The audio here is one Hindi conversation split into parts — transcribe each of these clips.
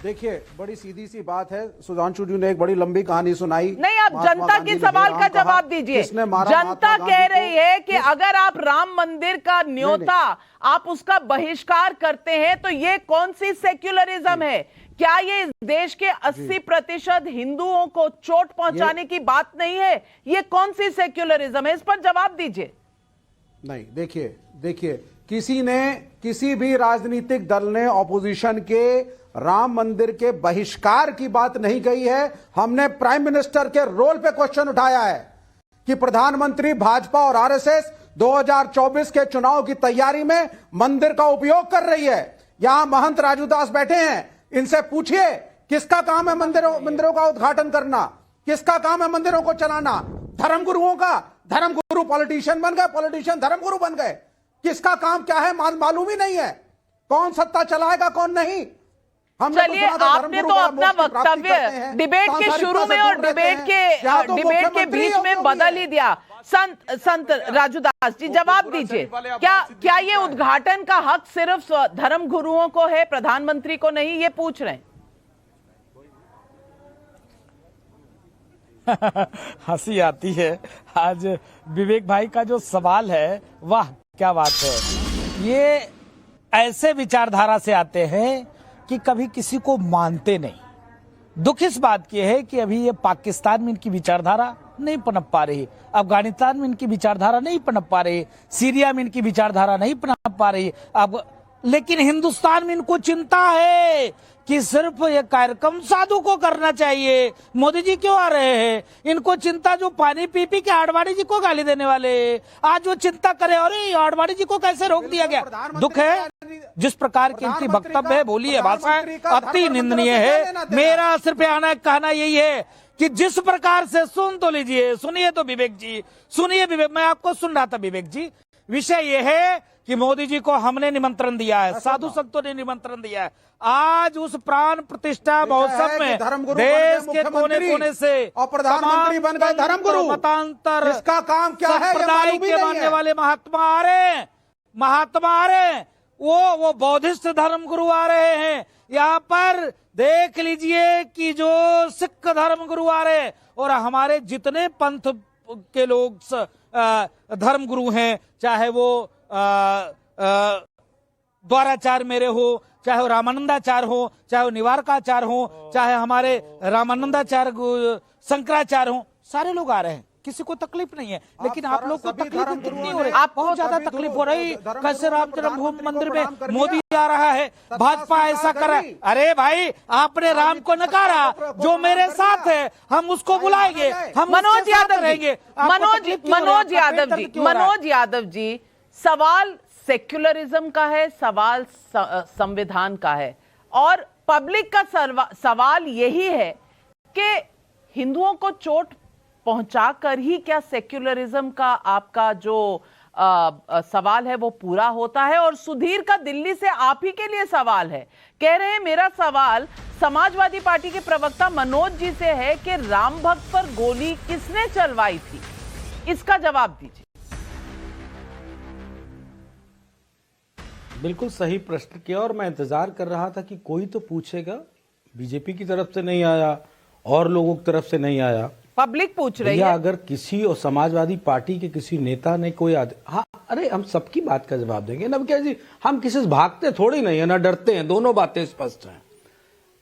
देखिए, बड़ी सीधी सी बात है। सुधांशु जी ने एक बड़ी लंबी कहानी सुनाई। नहीं, आप जनता की सवाल का जवाब दीजिए। जनता कह रही है कि अगर आप राम मंदिर का न्योता आप उसका बहिष्कार करते हैं तो ये कौन सी सेक्युलरिज्म है? क्या ये इस देश के 80% हिंदुओं को चोट पहुंचाने की बात नहीं है? ये कौन सी सेक्युलरिज्म है? इस पर जवाब दीजिए। नहीं, देखिए किसी भी राजनीतिक दल ने ऑपोजिशन के राम मंदिर के बहिष्कार की बात नहीं कही है। हमने प्राइम मिनिस्टर के रोल पे क्वेश्चन उठाया है कि प्रधानमंत्री भाजपा और आरएसएस 2024 के चुनाव की तैयारी में मंदिर का उपयोग कर रही है। यहां महंत राजू दास बैठे हैं, इनसे पूछिए किसका काम है मंदिरों का उद्घाटन करना, किसका काम है मंदिरों को चलाना? धर्मगुरुओं का। धर्मगुरु पॉलिटिशियन बन गए, पॉलिटिशियन धर्मगुरु बन गए। किसका काम क्या है मालूम ही नहीं है। कौन सत्ता चलाएगा कौन नहीं। चलिए, आपने तो अपना वक्तव्य डिबेट के शुरू में और डिबेट के बीच में बदल ही दिया। संत राजूदास जी, जवाब दीजिए। क्या ये उद्घाटन का हक सिर्फ धर्म गुरुओं को है, प्रधानमंत्री को नहीं? ये पूछ रहे हैं। हंसी आती है। आज विवेक भाई का जो सवाल है, वाह क्या बात है। ये ऐसे विचारधारा से आते हैं कि कभी किसी को मानते नहीं। दुख इस बात की है कि अभी ये पाकिस्तान में इनकी विचारधारा नहीं पनप पा रही, अफगानिस्तान में इनकी विचारधारा नहीं पनप पा रही, सीरिया में इनकी विचारधारा नहीं पनप पा रही। अब लेकिन हिंदुस्तान में इनको चिंता है कि सिर्फ ये कार्यक्रम साधु को करना चाहिए। मोदी जी क्यों आ रहे हैं? इनको चिंता जो पानी पी पी के आडवाणी जी को गाली देने वाले, आज वो चिंता करे अरे आडवाणी जी को कैसे रोक दिया गया। दुख है जिस प्रकार की इनकी वक्तव्य है, बोली है, भाषा है, अति निंदनीय है। मेरा सिर्फ आना कहना यही है कि जिस प्रकार से सुन तो लीजिए, सुनिए तो विवेक जी, सुनिए विवेक, मैं आपको सुन रहा था विवेक जी। विषय यह है कि मोदी जी को हमने निमंत्रण दिया है, साधु संतों ने निमंत्रण दिया है। आज उस प्राण प्रतिष्ठा महोत्सव में देश के कोने कोने से और प्रधानमंत्री बन गए धर्मगुरु। मतांतर इसका काम क्या है? संप्रदाय के मानने वाले महात्मा आ रहे हैं, वो बौद्धिस्ट धर्मगुरु आ रहे हैं। यहाँ पर देख लीजिए कि जो सिख धर्मगुरु आ रहे हैं और हमारे जितने पंथ के लोग धर्मगुरु हैं, चाहे वो द्वाराचार्य मेरे हो, चाहे वो रामानंदाचार्य हो, चाहे वो निवारकाचार्य हो, चाहे हमारे रामानंदाचार्य शंकराचार्य हो, सारे लोग आ रहे हैं, किसी को तकलीफ नहीं है। लेकिन आप लोग को तकलीफ कितनी हो रही है? आपको बहुत ज्यादा तकलीफ हो रही। कैसे राम जन्मभूमि मंदिर में मोदी आ रहा है, भाजपा ऐसा कर रहा है। अरे भाई, आपने राम को नकारा, जो मेरे साथ है हम उसको बुलाएंगे, हम मनोज यादव जी, सवाल सेक्युलरिज्म का है, सवाल संविधान का है, और पब्लिक का सवाल यही है कि हिंदुओं को चोट पहुंचाकर ही क्या सेक्युलरिज्म का आपका जो सवाल है वो पूरा होता है? और सुधीर का दिल्ली से आप ही के लिए सवाल है, कह रहे हैं मेरा सवाल समाजवादी पार्टी के प्रवक्ता मनोज जी से है कि राम भक्त पर गोली किसने चलवाई थी, इसका जवाब दीजिए। बिल्कुल सही प्रश्न किया और मैं इंतजार कर रहा था कि कोई तो पूछेगा। बीजेपी की तरफ से नहीं आया और लोगों की तरफ से नहीं आया, पब्लिक पूछ रही है। अगर किसी और समाजवादी पार्टी के किसी नेता ने कोई हाँ, अरे हम सबकी बात का जवाब देंगे ना क्या जी, हम किसी से भागते थोड़ी नहीं है ना डरते हैं, दोनों बातें स्पष्ट हैं।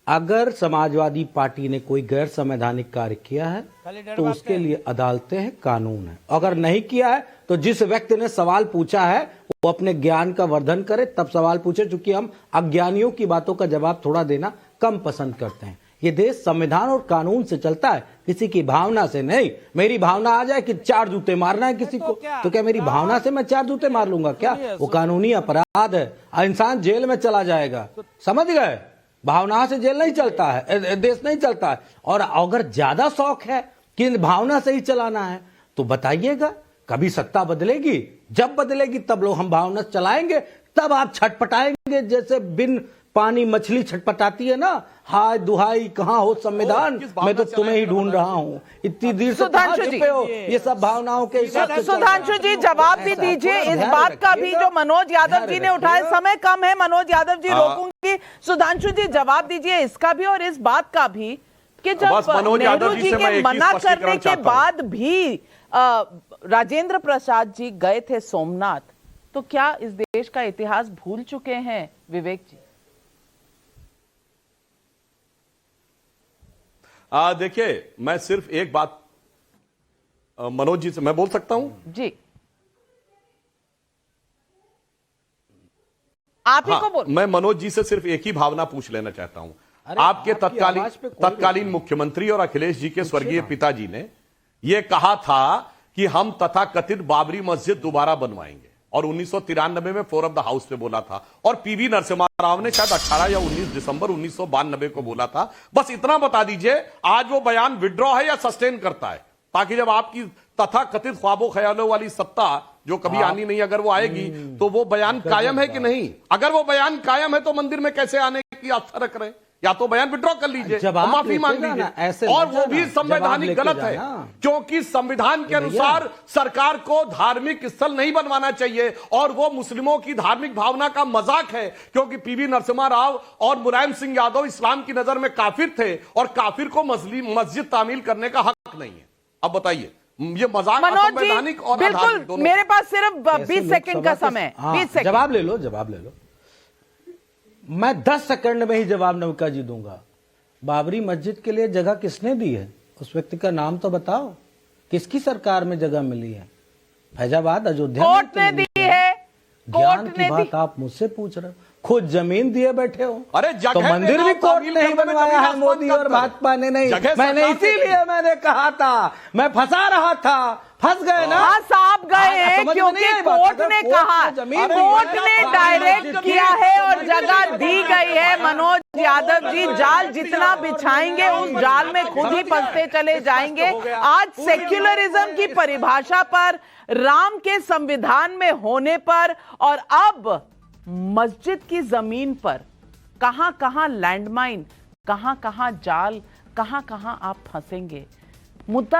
अगर समाजवादी पार्टी ने कोई गैर संवैधानिक कार्य किया है तो उसके लिए अदालतें हैं, कानून है। अगर नहीं किया है तो जिस व्यक्ति ने सवाल पूछा है वो अपने ज्ञान का वर्धन करे, तब सवाल पूछे, क्योंकि हम अज्ञानियों की बातों का जवाब थोड़ा देना कम पसंद करते हैं। ये देश संविधान और कानून से चलता है, किसी की भावना से नहीं। मेरी भावना आ जाए कि 4 जूते मारना है किसी को, तो क्या मेरी भावना से मैं 4 जूते मार लूंगा क्या? वो कानूनी अपराध है, इंसान जेल में चला जाएगा। समझ गए? भावना से जेल नहीं चलता है, देश नहीं चलता है। और अगर ज्यादा शौक है कि भावना से ही चलाना है तो बताइएगा, कभी सत्ता बदलेगी, जब बदलेगी तब लोग हम भावना चलाएंगे, तब आप छटपटाएंगे जैसे बिन पानी मछली छटपटाती है ना, हाय दुहाई कहाँ हो संविधान, मैं तो तुम्हें ही ढूंढ रहा हूँ, इतनी देर से कहाँ सुधांशु जी, छुपे हो, ये सब भावनाओं के हिसाब से। सुधांशु जी जवाब भी दीजिए इस बात का भी जो मनोज यादव जी ने उठाया। समय कम है मनोज यादव जी, रोकूंगी। सुधांशु जी जवाब दीजिए इसका भी और इस बात का भी कि जब नेहरू जी के मना करने के बाद भी राजेंद्र प्रसाद जी गए थे सोमनाथ, तो क्या इस देश का इतिहास भूल चुके हैं विवेक जी? देखिए, मैं सिर्फ एक बात मनोज जी से मैं बोल सकता हूं जी, आप ही को बोल। मैं मनोज जी से सिर्फ एक ही भावना पूछ लेना चाहता हूं। आपके तत्कालीन मुख्यमंत्री और अखिलेश जी के स्वर्गीय पिताजी ने यह कहा था कि हम तथाकथित बाबरी मस्जिद दोबारा बनवाएंगे, और 1993 में फ्लोर ऑफ द हाउस पे बोला था, और पीवी नरसिम्हा राव ने शायद 18 या 19 दिसंबर 1992 को बोला था। बस इतना बता दीजिए आज वो बयान विड्रॉ है या सस्टेन करता है, ताकि जब आपकी तथाकथित ख्वाबों ख्यालों वाली सत्ता जो कभी आनी नहीं, अगर वो आएगी तो वो बयान कायम है कि नहीं। अगर वो बयान कायम है तो मंदिर में कैसे आने की आस्था रख रहे हैं? या तो बयान विड्रॉ कर लीजिए, माफी मांग लीजिए, और वो भी संवैधानिक गलत है, क्योंकि संविधान के अनुसार सरकार को धार्मिक स्थल नहीं बनवाना चाहिए, और वो मुस्लिमों की धार्मिक भावना का मजाक है, क्योंकि पीवी नरसिम्हा राव और मुलायम सिंह यादव इस्लाम की नजर में काफिर थे, और काफिर को मस्जिद तामील करने का हक नहीं है। अब बताइए, ये मजाक असंवैधानिक और बिल्कुल। मेरे पास सिर्फ 20 सेकंड का समय, 20 सेकंड। जवाब ले लो। मैं 10 सेकंड में ही जवाब नवका जी दूंगा। बाबरी मस्जिद के लिए जगह किसने दी है? उस व्यक्ति का नाम तो बताओ, किसकी सरकार में जगह मिली है? फैजाबाद अयोध्या कोर्ट ने दी है, ज्ञान की बात आप मुझसे पूछ रहे हो, खुद जमीन दिए बैठे हो। अरे तो मंदिर भी कोर्ट ने ही बनवाया है, मोदी और भाजपा ने नहीं। मैंने इसीलिए मैंने कहा था, मैं फंसा रहा था, फंस गए ना। साहब गए हैं क्योंकि कोर्ट ने कहा, कोर्ट ने डायरेक्ट किया है और जगह दी गई है। मनोज यादव जी जाल जितना बिछाएंगे उस जाल में खुद ही फंसते चले जाएंगे। आज सेक्युलरिज्म की परिभाषा पर, राम के संविधान में होने पर, और अब मस्जिद की जमीन पर कहां कहां लैंडमाइन, कहां कहां जाल, कहां कहां आप फंसेंगे। मुद्दा